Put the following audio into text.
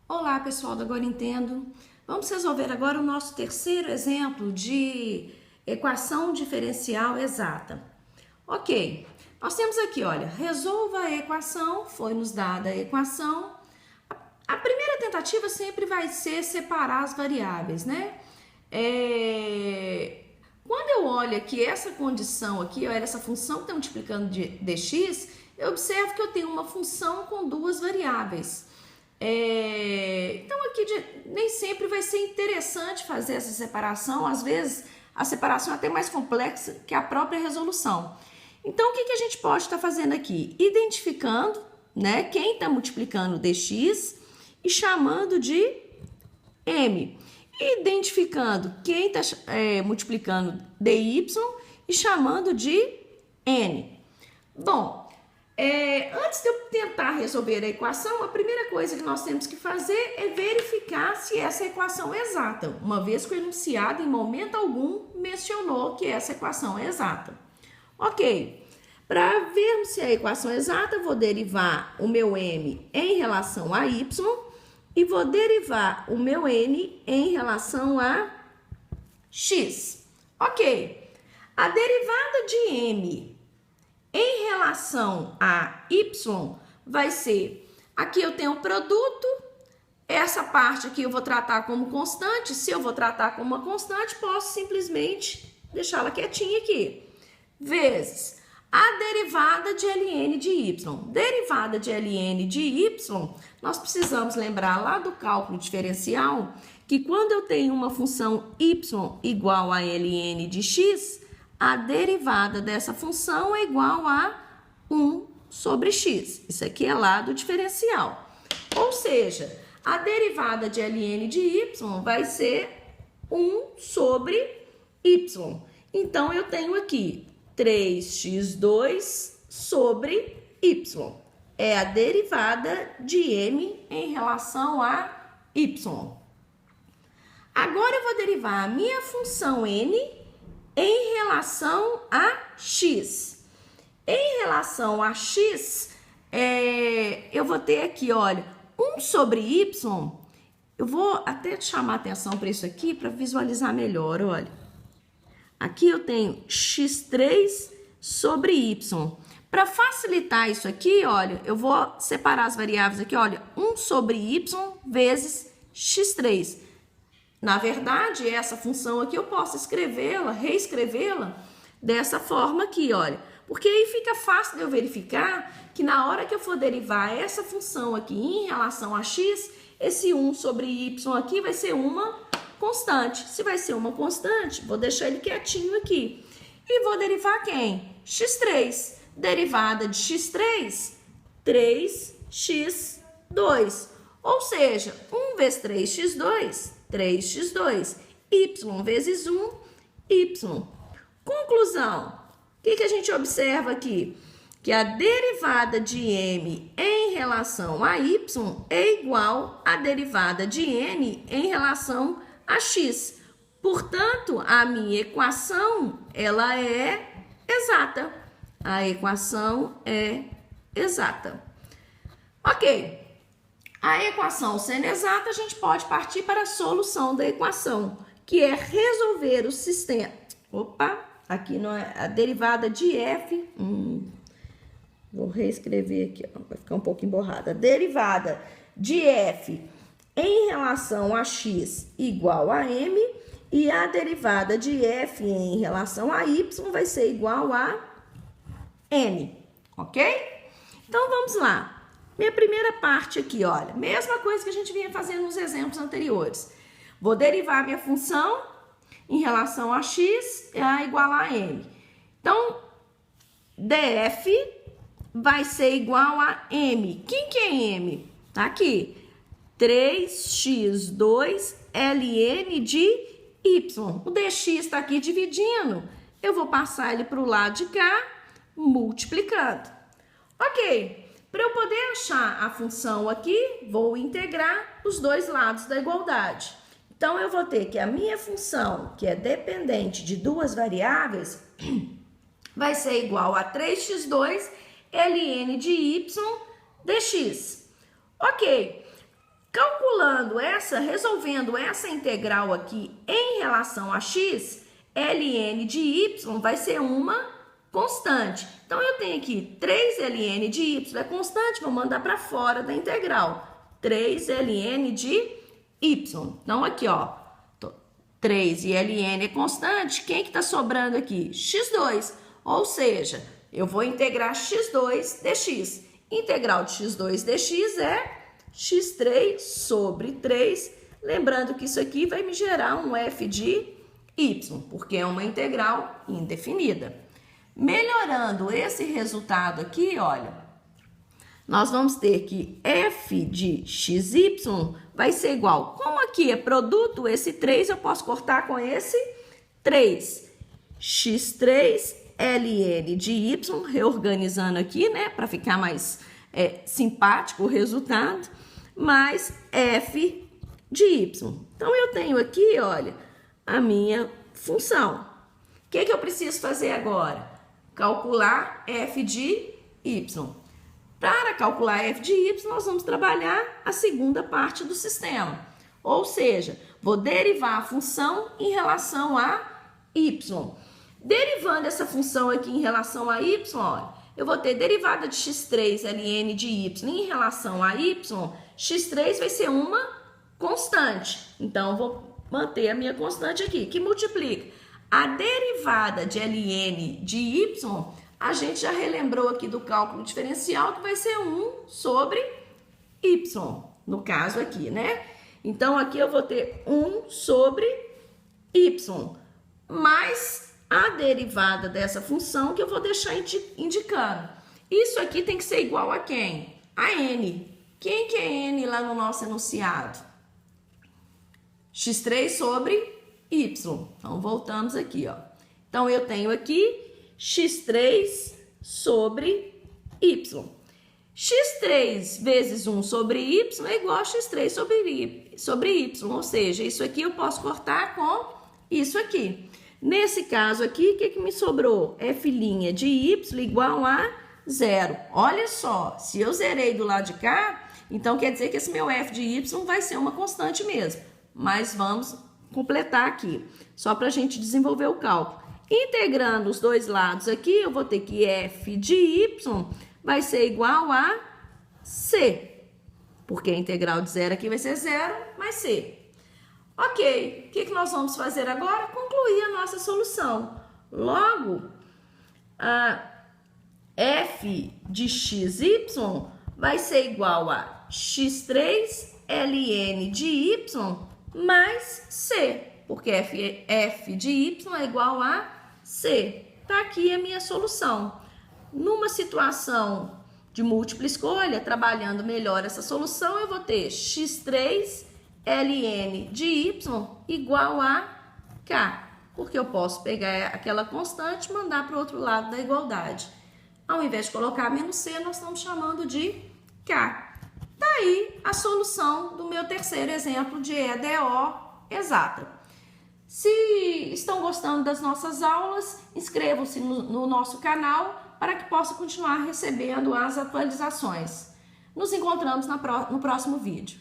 Olá, pessoal do Agora Entendo. Vamos resolver agora o nosso terceiro exemplo de equação diferencial exata. Ok, nós temos aqui, olha, resolva a equação, foi nos dada a equação. A primeira tentativa sempre vai ser separar as variáveis, né? Quando eu olho aqui essa condição aqui, olha, essa função que está multiplicando de dx, eu observo que eu tenho uma função com duas variáveis. Então aqui nem sempre vai ser interessante fazer essa separação, às vezes a separação é até mais complexa que a própria resolução. Então o que a gente pode estar fazendo aqui? Identificando, né, quem está multiplicando dx e chamando de m. Identificando quem está multiplicando dy e chamando de n. Bom, antes de eu tentar resolver a equação, a primeira coisa que nós temos que fazer é verificar se essa equação é exata, uma vez que o enunciado em momento algum mencionou que essa equação é exata. Ok, para vermos se a equação é exata, eu vou derivar o meu m em relação a y e vou derivar o meu n em relação a x. Ok, a derivada de m em relação a y vai ser, aqui eu tenho o produto, essa parte aqui eu vou tratar como constante. Se eu vou tratar como uma constante, posso simplesmente deixá-la quietinha aqui, vezes a derivada de ln de y. Derivada de ln de y, nós precisamos lembrar lá do cálculo diferencial, que quando eu tenho uma função y igual a ln de x, a derivada dessa função é igual a 1 sobre x. Isso aqui é lá do diferencial. Ou seja, a derivada de ln de y vai ser 1 sobre y. Então, eu tenho aqui 3x2 sobre y. É a derivada de m em relação a y. Agora, eu vou derivar a minha função n em relação a x. Em relação a x, eu vou ter aqui, olha, 1 sobre y. Eu vou até chamar atenção para isso aqui para visualizar melhor, olha. Aqui eu tenho x3 sobre y. Para facilitar isso aqui, olha, eu vou separar as variáveis aqui, olha, 1 sobre y vezes x3. Na verdade, essa função aqui eu posso escrevê-la, reescrevê-la dessa forma aqui, olha. Porque aí fica fácil de eu verificar que na hora que eu for derivar essa função aqui em relação a x, esse 1 sobre y aqui vai ser uma constante. Se vai ser uma constante, vou deixar ele quietinho aqui. E vou derivar quem? x3. Derivada de x3, 3x2. Ou seja, 1 vezes 3x2, 3x2. Y vezes 1, y. Conclusão. O que a gente observa aqui? Que a derivada de m em relação a y é igual à derivada de n em relação a x. Portanto, a minha equação, ela é exata. A equação é exata. Ok. A equação sendo exata, a gente pode partir para a solução da equação, que é resolver o sistema. Opa, aqui não é a derivada de f. Vou reescrever aqui, ó, vai ficar um pouco emborrada. A derivada de f em relação a x igual a m e a derivada de f em relação a y vai ser igual a n, ok? Então, vamos lá. Minha primeira parte aqui, olha, mesma coisa que a gente vinha fazendo nos exemplos anteriores. Vou derivar minha função em relação a x igual a m. Então, df vai ser igual a m. Quem que é m? Tá aqui. 3x2 ln de y. O dx está aqui dividindo. Eu vou passar ele para o lado de cá, multiplicando. Ok. Para eu poder achar a função aqui, vou integrar os dois lados da igualdade. Então, eu vou ter que a minha função, que é dependente de duas variáveis, vai ser igual a 3x2 ln de y dx. Ok, resolvendo essa integral aqui em relação a x, ln de y vai ser uma constante. Então, eu tenho aqui 3 ln de y é constante, vou mandar para fora da integral. 3 ln de y. Então, aqui, ó, 3 e ln é constante. Quem que tá sobrando aqui? x2. Ou seja, eu vou integrar x2 dx. Integral de x2 dx é x3 sobre 3. Lembrando que isso aqui vai me gerar um f de y, porque é uma integral indefinida. Melhorando esse resultado aqui, olha, nós vamos ter que f de xy vai ser igual, como aqui é produto, esse 3 eu posso cortar com esse 3. x3 ln de y, reorganizando aqui, né, para ficar mais simpático o resultado, mais f de y. Então, eu tenho aqui, olha, a minha função. O que eu preciso fazer agora? Calcular f de y. Para calcular f de y, nós vamos trabalhar a segunda parte do sistema. Ou seja, vou derivar a função em relação a y. Derivando essa função aqui em relação a y, olha, eu vou ter derivada de x3 ln de y em relação a y, x3 vai ser uma constante. Então, eu vou manter a minha constante aqui, que multiplica. A derivada de ln de y, a gente já relembrou aqui do cálculo diferencial, que vai ser 1 sobre y, no caso aqui, né? Então, aqui eu vou ter 1 sobre y, mais a derivada dessa função que eu vou deixar indicando. Isso aqui tem que ser igual a quem? A n. Quem que é n lá no nosso enunciado? x3 sobre y. Então, voltamos aqui, ó. Então, eu tenho aqui x3 sobre y. x3 vezes 1 sobre y é igual a x3 sobre y. Ou seja, isso aqui eu posso cortar com isso aqui. Nesse caso aqui, o que me sobrou? F' de y igual a 0. Olha só, se eu zerei do lado de cá, então quer dizer que esse meu f de y vai ser uma constante mesmo. Mas vamos completar aqui, só para a gente desenvolver o cálculo. Integrando os dois lados aqui, eu vou ter que f de y vai ser igual a c. Porque a integral de 0 aqui vai ser 0 mais c. Ok, o que nós vamos fazer agora? Concluir a nossa solução. Logo, f de xy vai ser igual a x3 ln de y mais c, porque f de y é igual a c. Tá aqui a minha solução. Numa situação de múltipla escolha, trabalhando melhor essa solução, eu vou ter x3 ln de y igual a k, porque eu posso pegar aquela constante e mandar para o outro lado da igualdade. Ao invés de colocar menos c, nós estamos chamando de k. Daí a solução do meu terceiro exemplo de EDO exata. Se estão gostando das nossas aulas, inscrevam-se no nosso canal para que possa continuar recebendo as atualizações. Nos encontramos no próximo vídeo.